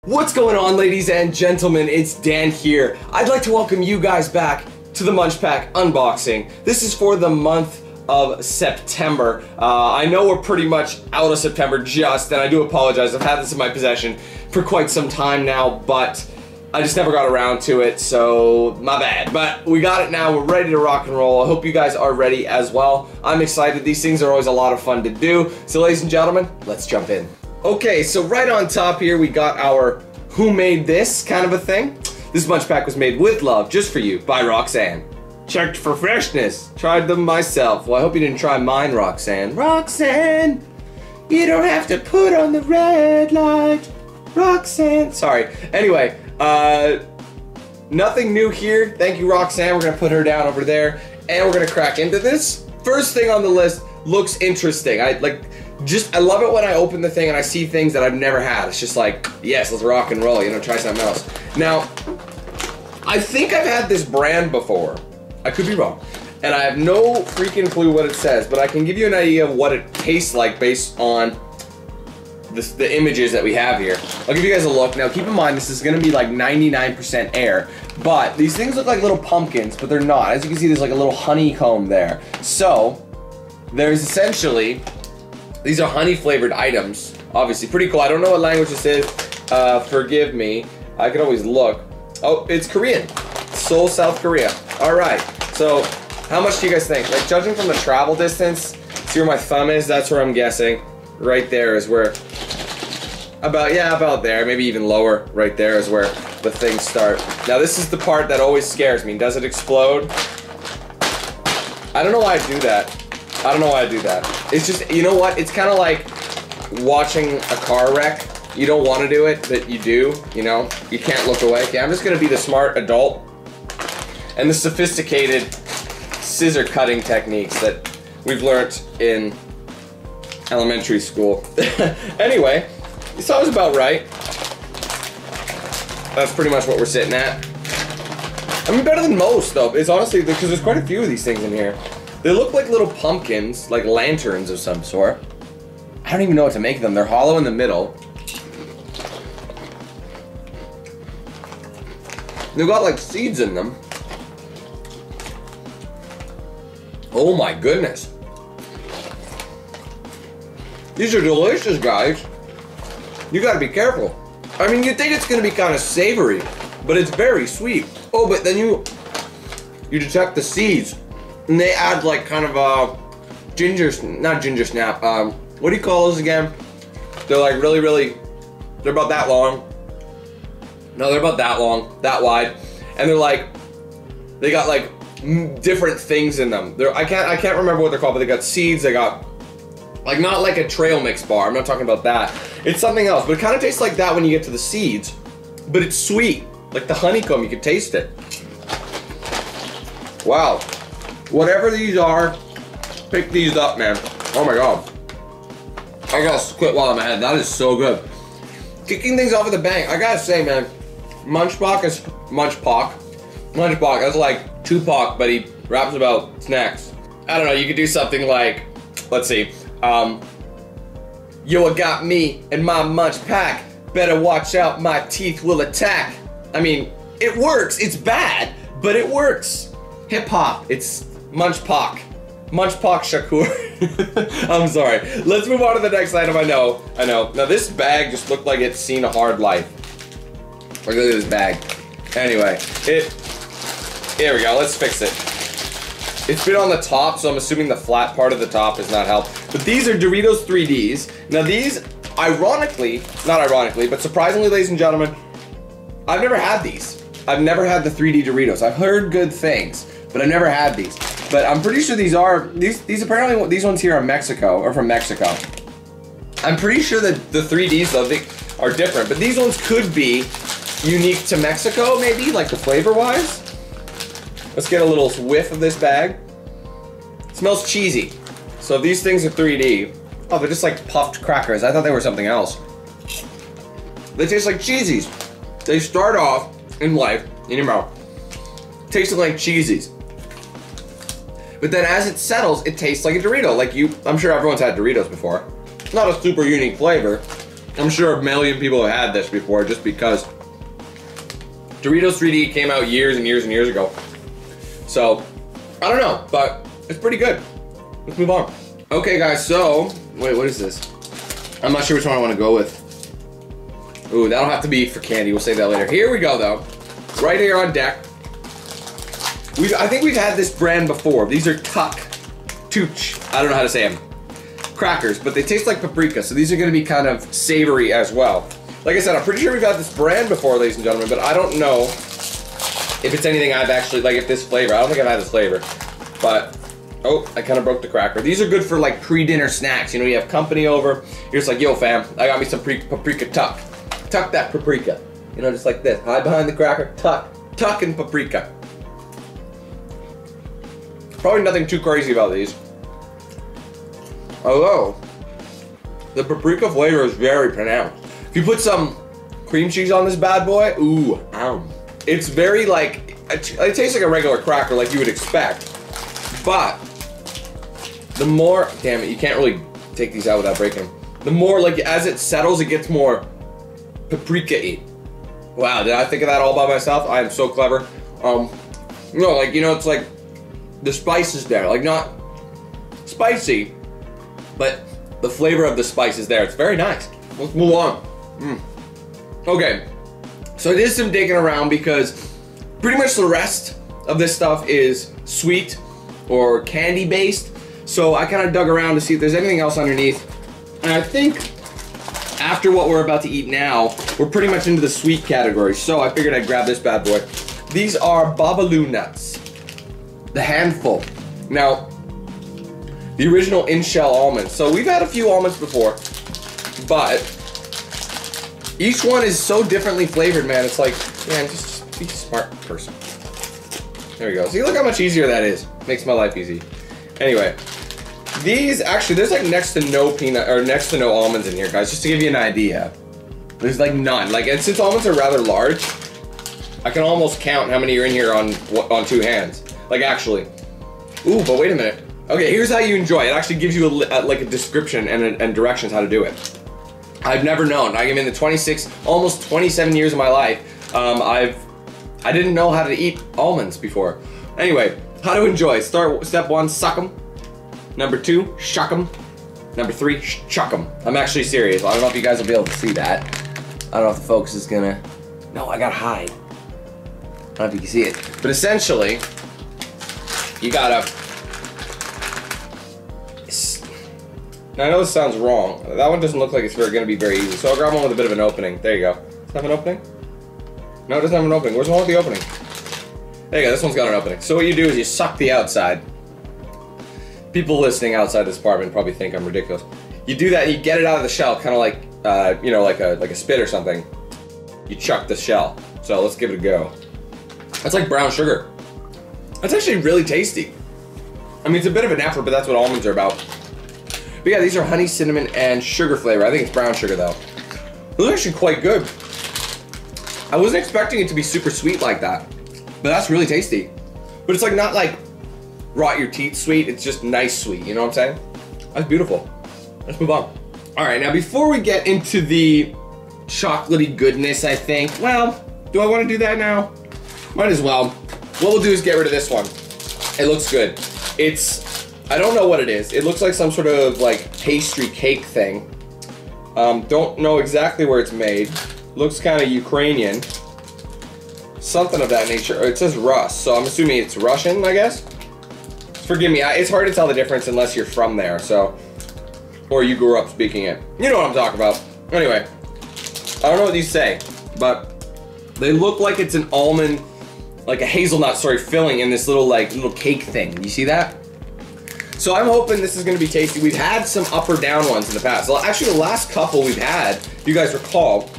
What's going on, ladies and gentlemen? It's Dan here. I'd like to welcome you guys back to the MunchPak unboxing. This is for the month of September. I know we're pretty much out of September and I do apologize. I've had this in my possession for quite some time now, but I just never got around to it, so my bad. But we got it now, we're ready to rock and roll. I hope you guys are ready as well. I'm excited. These things are always a lot of fun to do. So ladies and gentlemen, let's jump in. Okay, so right on top here we got our Who Made This kind of a thing. This MunchPak was made with love, just for you, by Roxanne. Checked for freshness, tried them myself. Well, I hope you didn't try mine, Roxanne. Roxanne, you don't have to put on the red light. Roxanne, sorry. Anyway, nothing new here. Thank you, Roxanne. We're gonna put her down over there, and we're gonna crack into this. First thing on the list looks interesting. I love it when I open the thing and I see things that I've never had. It's just like, yes, let's rock and roll, you know, try something else. Now, I think I've had this brand before. I could be wrong. And I have no freaking clue what it says, but I can give you an idea of what it tastes like based on the images that we have here. I'll give you guys a look. Now, keep in mind, this is gonna be like 99% air, but these things look like little pumpkins, but they're not. As you can see, there's like a little honeycomb there. So, there's essentially, these are honey flavored items. Obviously, pretty cool. I don't know what language this is. Forgive me. I could always look. Oh, it's Korean. Seoul, South Korea. All right. So, how much do you guys think? Like, judging from the travel distance, see where my thumb is? That's where I'm guessing. Right there is where, about there. Maybe even lower. Right there is where the things start. Now, this is the part that always scares me. Does it explode? I don't know why I do that. I don't know why I do that. It's just, you know what? It's kind of like watching a car wreck. You don't want to do it, but you do, you know? You can't look away. Okay, I'm just going to be the smart adult and the sophisticated scissor cutting techniques that we've learned in elementary school. Anyway, this sounds about right. That's pretty much what we're sitting at. I mean, better than most, though. It's honestly, because there's quite a few of these things in here. They look like little pumpkins, like lanterns of some sort. I don't even know what to make of them. They're hollow in the middle. They've got like seeds in them. Oh my goodness. These are delicious, guys. You gotta be careful. I mean, you'd think it's gonna be kind of savory, but it's very sweet. Oh, but then you detect the seeds. And they add like kind of a not ginger snap, what do you call those again? They're like really, they're about that long. No, they're about that long, that wide. And they're like, they got like different things in them. I can't remember what they're called, but they got seeds, they got, like not like a trail mix bar, I'm not talking about that. It's something else, but it kind of tastes like that when you get to the seeds, but it's sweet. Like the honeycomb, you can taste it. Wow. Whatever these are, pick these up, man. Oh my god. I gotta quit while I'm ahead. That is so good. Kicking things off with a bang. I gotta say, man, MunchPak is MunchPak. MunchPak, that's like Tupac, but he raps about snacks. I don't know, you could do something like, let's see, yo, it got me and my MunchPak. Better watch out, my teeth will attack. I mean, it works. It's bad, but it works. Hip hop, it's MunchPak. MunchPak SHAKUR. I'm sorry. Let's move on to the next item. I know. Now this bag just looked like it's seen a hard life. Look at this bag. Anyway, here we go. Let's fix it. It's been on the top, so I'm assuming the flat part of the top has not helped. But these are Doritos 3Ds. Now these, not ironically, but surprisingly, ladies and gentlemen, I've never had these. I've never had the 3D Doritos. I've heard good things, but I've never had these. But I'm pretty sure these apparently, these ones here are Mexico, or from Mexico. I'm pretty sure that the 3Ds though, they are different, but these ones could be unique to Mexico, maybe, like the flavor-wise. Let's get a little whiff of this bag. It smells cheesy. So if these things are 3D, oh, they're just like puffed crackers. I thought they were something else. They taste like cheesies. They start off in life, in your mouth, tasting like cheesies. But then as it settles, it tastes like a Dorito. Like I'm sure everyone's had Doritos before. Not a super unique flavor, I'm sure a million people have had this before just because Doritos 3D came out years and years and years ago. So, I don't know, but it's pretty good. Let's move on. Okay guys, so, wait, what is this? I'm not sure which one I want to go with. Ooh, that'll have to be for candy, we'll save that later. Here we go though, right here on deck. I think we've had this brand before. These are Tooch, I don't know how to say them. Crackers, but they taste like paprika, so these are gonna be kind of savory as well. Like I said, I'm pretty sure we've had this brand before, ladies and gentlemen, but I don't know if it's anything I've actually, like if this flavor, I don't think I've had this flavor. But, oh, I kind of broke the cracker. These are good for like pre-dinner snacks. You know, you have company over, you're just like, yo fam, I got me some paprika tuck. Tuck that paprika. You know, just like this, hide behind the cracker, tuck and paprika. Probably nothing too crazy about these. Although, the paprika flavor is very pronounced. If you put some cream cheese on this bad boy, ooh, it's very like, it tastes like a regular cracker like you would expect. But, the more, damn it, you can't really take these out without breaking them. The more, like, as it settles, it gets more paprika-y. Wow, did I think of that all by myself? I am so clever. No, like, you know, it's like, the spice is there. Like, not spicy, but the flavor of the spice is there. It's very nice. Let's move on. Okay, so I did some digging around because pretty much the rest of this stuff is sweet or candy based. So I kind of dug around to see if there's anything else underneath. And I think after what we're about to eat now, we're pretty much into the sweet category. So I figured I'd grab this bad boy. These are Babalu nuts. The handful. Now, the original in-shell almonds. So we've had a few almonds before, but each one is so differently flavored, man. It's like, man, just be a smart person. There we go. See, look how much easier that is. Makes my life easy. Anyway, these, actually, there's like next to no peanut, or next to no almonds in here, guys, just to give you an idea. There's like none. Like, and since almonds are rather large, I can almost count how many are in here on two hands. Like, actually. Ooh, but wait a minute. Okay, here's how you enjoy it. It actually gives you like a description and directions how to do it. I've never known. I'm in the 26, almost 27 years of my life. I didn't know how to eat almonds before. Anyway, how to enjoy. Step 1, suck them. Number 2, shuck them. Number 3, chuck them. I'm actually serious. I don't know if you guys will be able to see that. I don't know if the focus is gonna... No, I gotta hide. I don't know if you can see it. But essentially, you gotta... Now, I know this sounds wrong. That one doesn't look like it's gonna be very easy. So I'll grab one with a bit of an opening. There you go. Does it have an opening? No, it doesn't have an opening. Where's the one with the opening? There you go, this one's got an opening. So what you do is you suck the outside. People listening outside this apartment probably think I'm ridiculous. You do that and you get it out of the shell, kind of like, you know, like a spit or something. You chuck the shell. So let's give it a go. That's like brown sugar. That's actually really tasty. I mean, it's a bit of an effort, but that's what almonds are about. But yeah, these are honey, cinnamon, and sugar flavor. I think it's brown sugar though. Those are actually quite good. I wasn't expecting it to be super sweet like that, but that's really tasty. But it's like not like rot your teeth sweet, it's just nice sweet, you know what I'm saying? That's beautiful. Let's move on. All right, now before we get into the chocolatey goodness, I think, well, do I want to do that now? Might as well. What we'll do is get rid of this one. It looks good. It's, I don't know what it is. It looks like some sort of like pastry cake thing. Don't know exactly where it's made. Looks kind of Ukrainian. Something of that nature. It says Rus, so I'm assuming it's Russian, I guess. Forgive me, it's hard to tell the difference unless you're from there, so. Or you grew up speaking it. You know what I'm talking about. Anyway, I don't know what these say, but they look like it's an almond, like a hazelnut, sorry, filling in this little cake thing. You see that? So I'm hoping this is gonna be tasty. We've had some up or down ones in the past. Well, actually the last couple we've had, if you guys recall,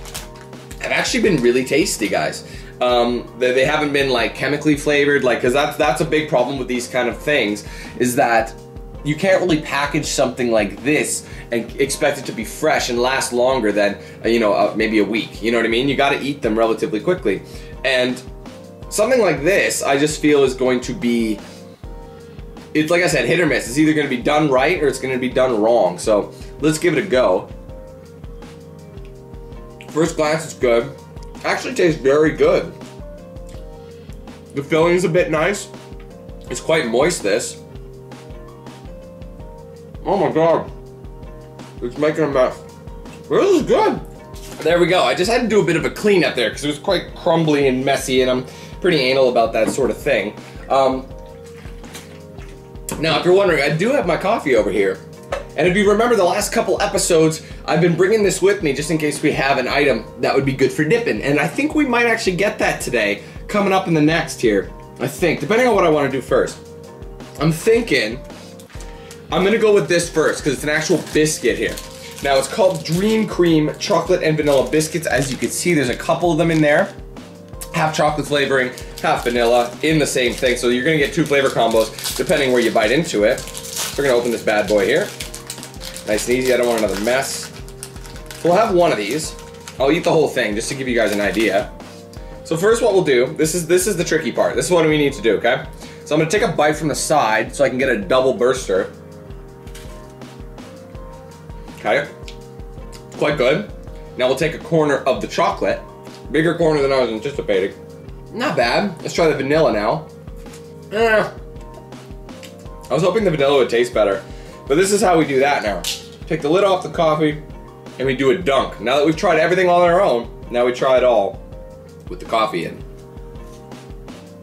have actually been really tasty, guys. They haven't been like chemically flavored, like, cause that's a big problem with these kind of things, is that you can't really package something like this and expect it to be fresh and last longer than, you know, maybe a week. You know what I mean? You gotta eat them relatively quickly. And something like this, I just feel is going to be, it's like I said, hit or miss. It's either gonna be done right or it's gonna be done wrong. So let's give it a go. first glance, it's good. Actually tastes very good. The filling is a bit nice. It's quite moist, this. Oh my god. It's making a mess. This is good. There we go. I just had to do a bit of a cleanup there because it was quite crumbly and messy, and I'm pretty anal about that sort of thing. Now, if you're wondering, I do have my coffee over here. And if you remember the last couple episodes, I've been bringing this with me just in case we have an item that would be good for dipping. And I think we might actually get that today, coming up in the next here. I think, depending on what I want to do first. I'm thinking, I'm gonna go with this first, because it's an actual biscuit here. Now, it's called Dream Cream Chocolate and Vanilla Biscuits. As you can see, there's a couple of them in there. Half chocolate flavoring, half vanilla in the same thing. So you're gonna get 2 flavor combos, depending where you bite into it. So we're gonna open this bad boy here. Nice and easy, I don't want another mess. We'll have one of these. I'll eat the whole thing just to give you guys an idea. So first what we'll do, this is the tricky part. This is what we need to do, okay? So I'm gonna take a bite from the side so I can get a double burster. Okay, quite good. Now we'll take a corner of the chocolate. Bigger corner than I was anticipating. Not bad. Let's try the vanilla now. I was hoping the vanilla would taste better. But this is how we do that now. Take the lid off the coffee, and we do a dunk. Now that we've tried everything on our own, now we try it all with the coffee in.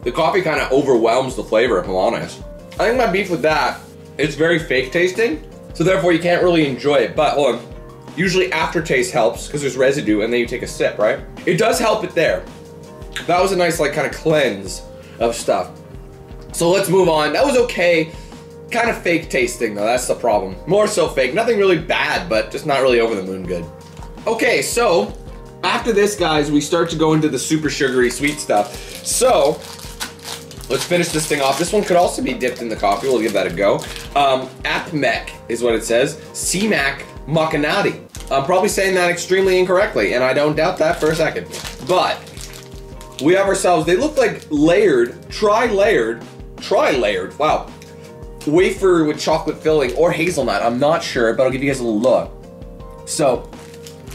The coffee kind of overwhelms the flavor, if I'm honest. I think my beef with that, it's very fake tasting, so therefore you can't really enjoy it. But hold on, usually aftertaste helps, because there's residue, and then you take a sip, right? It does help it there. That was a nice, like, kind of cleanse of stuff. So let's move on. That was okay. Kind of fake tasting though, that's the problem. More so fake, nothing really bad, but just not really over the moon good. Okay, so after this, guys, we start to go into the super sugary sweet stuff. So let's finish this thing off. This one could also be dipped in the coffee. We'll give that a go. APMEC is what it says. CMAC Machinati. I'm probably saying that extremely incorrectly, and I don't doubt that for a second. But we have ourselves, they look like layered, tri-layered, wow. Wafer with chocolate filling or hazelnut, I'm not sure, but I'll give you guys a little look. So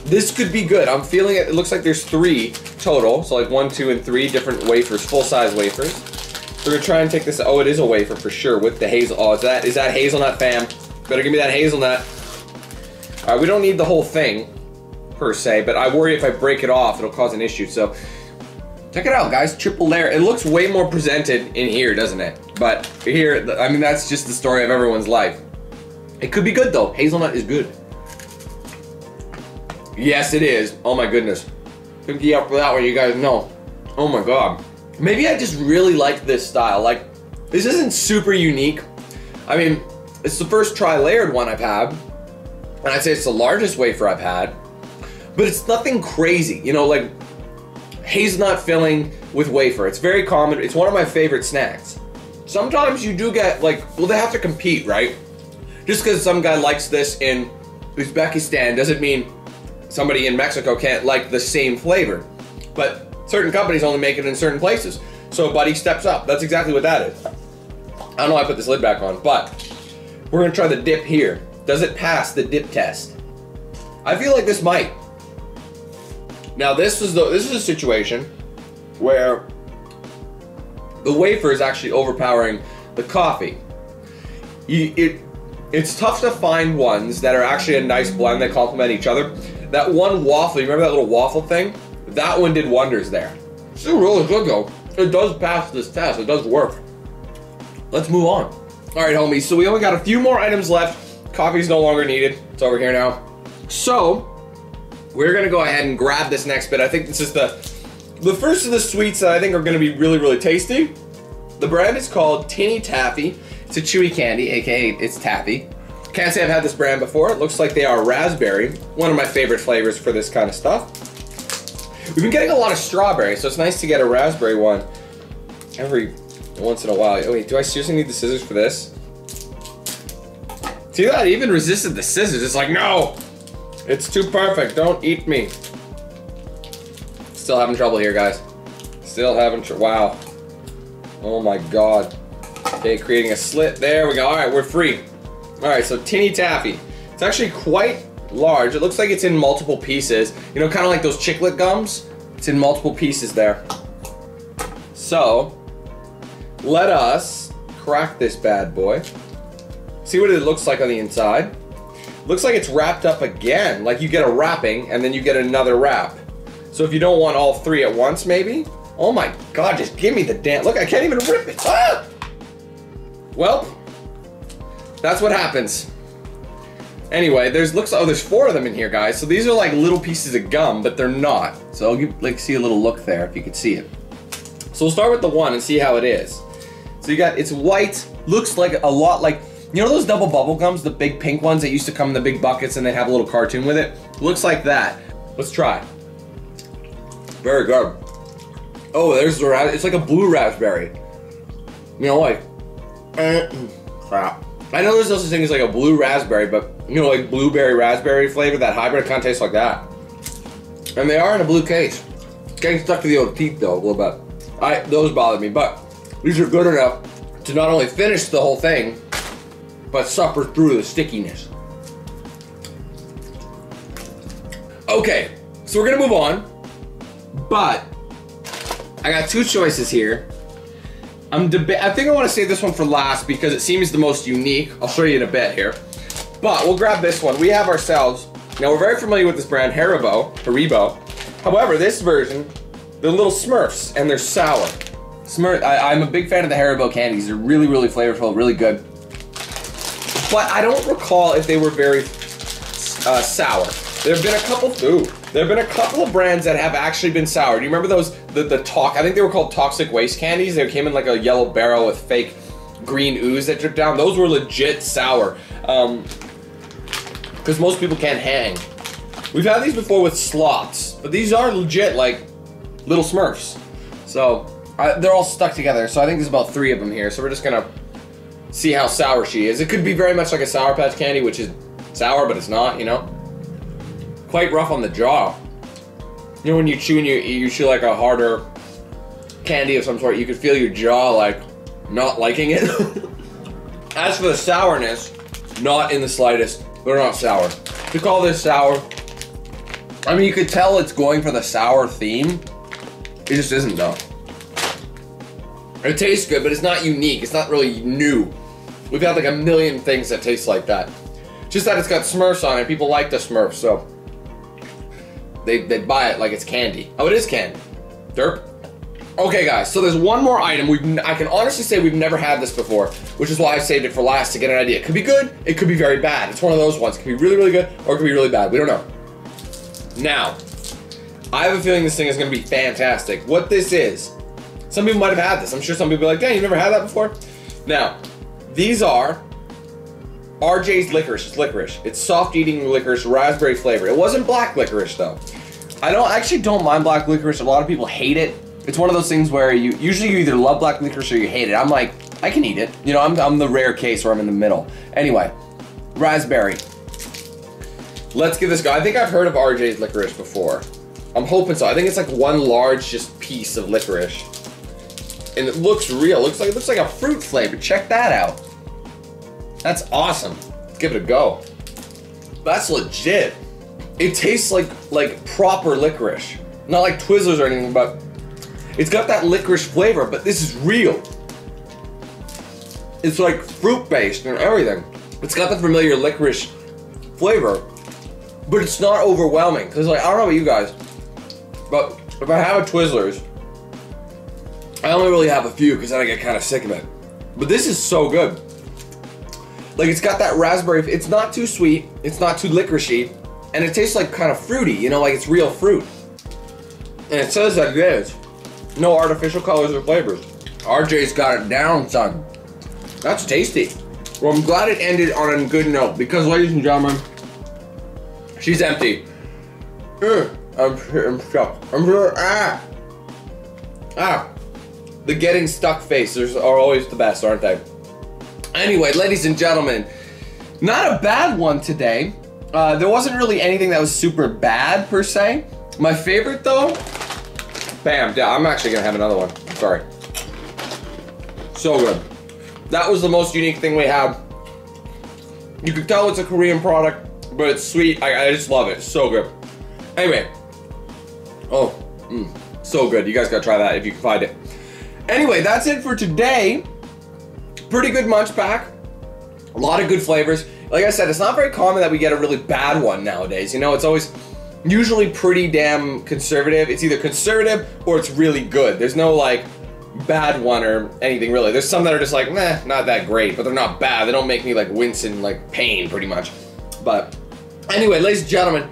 this could be good. I'm feeling it. It looks like there's 3 total, so like 1, 2, and 3 different wafers, full-size wafers. So we're gonna try and take this. Oh, it is a wafer for sure with the hazel. Oh, is that hazelnut, fam? Better give me that hazelnut. All right, we don't need the whole thing per se, but I worry if I break it off, it'll cause an issue. So check it out, guys. Triple layer. It looks way more presented in here, doesn't it? But here, I mean, that's just the story of everyone's life. It could be good, though. Hazelnut is good. Yes, it is. Oh, my goodness. 50 up for that one, you guys know. Oh, my God. Maybe I just really like this style. Like, this isn't super unique. I mean, it's the first tri-layered one I've had. And I'd say it's the largest wafer I've had. But it's nothing crazy. You know, like, hazelnut filling with wafer. It's very common. It's one of my favorite snacks. Sometimes you do get, like, well, they have to compete, right? Just because some guy likes this in Uzbekistan doesn't mean somebody in Mexico can't like the same flavor. But certain companies only make it in certain places. So Buddy steps up. That's exactly what that is. I don't know why I put this lid back on, but we're gonna try the dip here. Does it pass the dip test? I feel like this might. Now this is a situation where the wafer is actually overpowering the coffee. It's tough to find ones that are actually a nice blend that complement each other. That one waffle, you remember that little waffle thing? That one did wonders there. It's still really good though. It does pass this test, it does work. Let's move on. All right, homies, so we only got a few more items left. Coffee's no longer needed, it's over here now. So, we're gonna go ahead and grab this next bit. I think this is the first of the sweets that I think are gonna be really, really tasty. The brand is called Tinny Taffy. It's a chewy candy, AKA it's taffy. Can't say I've had this brand before. It looks like they are raspberry. One of my favorite flavors for this kind of stuff. We've been getting a lot of strawberry, so it's nice to get a raspberry one every once in a while. Oh wait, do I seriously need the scissors for this? See that? I even resisted the scissors. It's like, no! It's too perfect, don't eat me. Still having trouble here, guys. Still having trouble, wow. Oh my God. Okay, creating a slit, there we go. All right, we're free. All right, so Tinny Taffy. It's actually quite large. It looks like it's in multiple pieces. You know, kind of like those chiclet gums. It's in multiple pieces there. So, let us crack this bad boy. See what it looks like on the inside. Looks like it's wrapped up again. Like you get a wrapping and then you get another wrap. So if you don't want all three at once, maybe. Oh my God, just give me the damn, look, I can't even rip it. Ah! Well, that's what happens. Anyway, there's 4 of them in here, guys. So these are like little pieces of gum, but they're not. So I'll give, like, see a little look there if you could see it. So we'll start with the one and see how it is. So you got, it's white, looks like a lot like, you know those double bubble gums, the big pink ones that used to come in the big buckets and they have a little cartoon with it? Looks like that. Let's try. Very good. Oh, there's the it's like a blue raspberry. You know, like, crap. I know there's no such thing as like a blue raspberry, but you know, like blueberry raspberry flavor, that hybrid kind of tastes like that. And they are in a blue case. It's getting stuck to the old teeth though a little bit. Those bother me, but these are good enough to not only finish the whole thing, but suffer through the stickiness. Okay, so we're gonna move on, but I got 2 choices here. I think I want to save this one for last because it seems the most unique. I'll show you in a bit here. But we'll grab this one. We have ourselves, now we're very familiar with this brand, Haribo. However, this version, they're little Smurfs and they're sour. I'm a big fan of the Haribo candies. They're really, really flavorful, really good. But I don't recall if they were very sour. There have been a couple of brands that have actually been sour. Do you remember those, I think they were called toxic waste candies. They came in like a yellow barrel with fake green ooze that dripped down. Those were legit sour. Because most people can't hang. We've had these before with sloths, but these are legit like little Smurfs. So they're all stuck together. So I think there's about 3 of them here. So we're just gonna see how sour she is. It could be very much like a Sour Patch candy, which is sour, but it's not, you know? Quite rough on the jaw. You know when you chew and you chew like a harder candy of some sort, you could feel your jaw like not liking it. As for the sourness, not in the slightest. They're not sour. To call this sour, I mean you could tell it's going for the sour theme. It just isn't though. It tastes good, but it's not unique. It's not really new. We've had like a million things that taste like that. Just that it's got Smurfs on it. People like the Smurfs, so they buy it like it's candy. Oh, it is candy. Derp. Okay, guys, so there's one more item. I can honestly say we've never had this before, which is why I saved it for last to get an idea. It could be good, it could be very bad. It's one of those ones. It could be really, really good, or it could be really bad. We don't know. Now, I have a feeling this thing is going to be fantastic. What this is, some people might have had this. I'm sure some people are like, dang, you've never had that before? Now, these are RJ's licorice. It's licorice. It's soft eating licorice, raspberry flavor. It wasn't black licorice though. I actually don't mind black licorice. A lot of people hate it. It's one of those things where you either love black licorice or you hate it. I'm like, I can eat it. You know, I'm the rare case where I'm in the middle. Anyway, raspberry. Let's give this go. I think I've heard of RJ's licorice before. I'm hoping so. I think it's like one large just piece of licorice. And it looks real. It looks like a fruit flavor. Check that out. That's awesome. Let's give it a go. That's legit. It tastes like proper licorice. Not like Twizzlers or anything, but it's got that licorice flavor, but this is real. It's like fruit-based and everything. It's got the familiar licorice flavor, but it's not overwhelming. Because like, I don't know about you guys, but if I have a Twizzlers, I only really have a few because then I get kind of sick of it. But this is so good. Like it's got that raspberry, it's not too sweet, it's not too licoricey, and it tastes like kind of fruity, you know, like it's real fruit. And it says that it is. No artificial colors or flavors. RJ's got it down, son. That's tasty. Well, I'm glad it ended on a good note because, ladies and gentlemen, she's empty. I'm stuck. The getting stuck faces are always the best, aren't they? Anyway, ladies and gentlemen, not a bad one today. There wasn't really anything that was super bad per se. My favorite though, bam, yeah, I'm actually gonna have another one. Sorry. So good. That was the most unique thing we had. You could tell it's a Korean product, but it's sweet. I just love it. It's so good. Anyway. Oh, so good. You guys gotta try that if you can find it. Anyway, that's it for today. Pretty good munch pack. A lot of good flavors. Like I said, it's not very common that we get a really bad one nowadays. You know, it's always usually pretty damn conservative. It's either conservative or it's really good. There's no like bad one or anything really. There's some that are just like, meh, not that great, but they're not bad. They don't make me like wince in like pain pretty much. But anyway, ladies and gentlemen,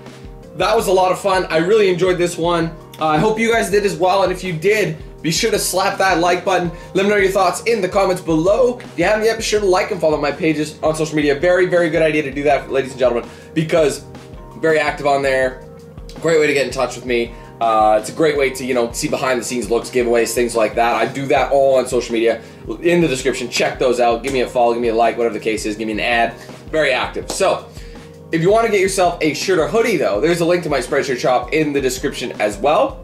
that was a lot of fun. I really enjoyed this one. I hope you guys did as well, and if you did, be sure to slap that like button. Let me know your thoughts in the comments below. If you haven't yet, be sure to like and follow my pages on social media. Very, very good idea to do that, ladies and gentlemen, because I'm very active on there. Great way to get in touch with me. It's a great way to, you know, see behind the scenes looks, giveaways, things like that. I do that all on social media. In the description, check those out. Give me a follow, give me a like, whatever the case is. Give me an ad. Very active. So, if you want to get yourself a shirt or hoodie though, there's a link to my Spreadshirt shop in the description as well.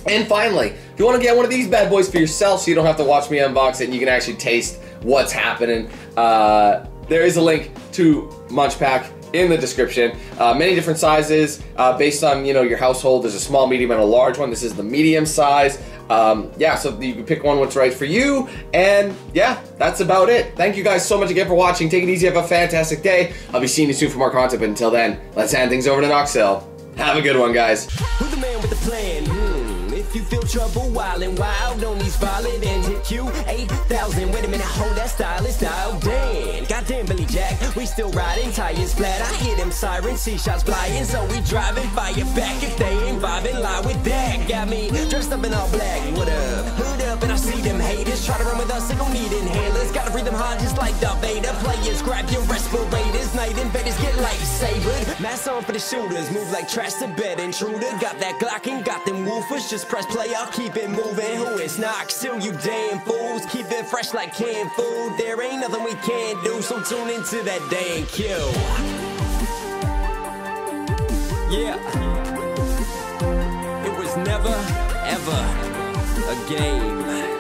And finally, if you want to get one of these bad boys for yourself so you don't have to watch me unbox it and you can actually taste what's happening, there is a link to MunchPak in the description. Many different sizes based on, you know, your household. There's a small, medium, and a large one. This is the medium size. Yeah, so you can pick one what's right for you. And yeah, that's about it. Thank you guys so much again for watching. Take it easy. Have a fantastic day. I'll be seeing you soon for more content. But until then, let's hand things over to Knoxville. Have a good one, guys. Who's the man with the plan? If you feel trouble, wild and wild on these violent ends, hit DanQ8000. Wait a minute, hold that style, it's dialed in. Goddamn Billy Jack, we still riding, tires flat. I hear them sirens, see shots flying, so we driving, fire back. If they ain't vibing, lie with that. Got me dressed up in all black. What up? Hood up, and I see them haters try to run with us. They gon' need inhalers. Gotta breathe them hard, just like Darth Vader. Players, grab your respirators. Night invaders get lightsabered. Mask on for the shooters, move like trash to bed intruder. Got that Glock and got them woofers. Just press play, I'll keep it moving. Who is Knox? Till you damn fools. Keep it fresh like canned food. There ain't nothing we can't do, so tune into that DanQ. Yeah. It was never, ever a game.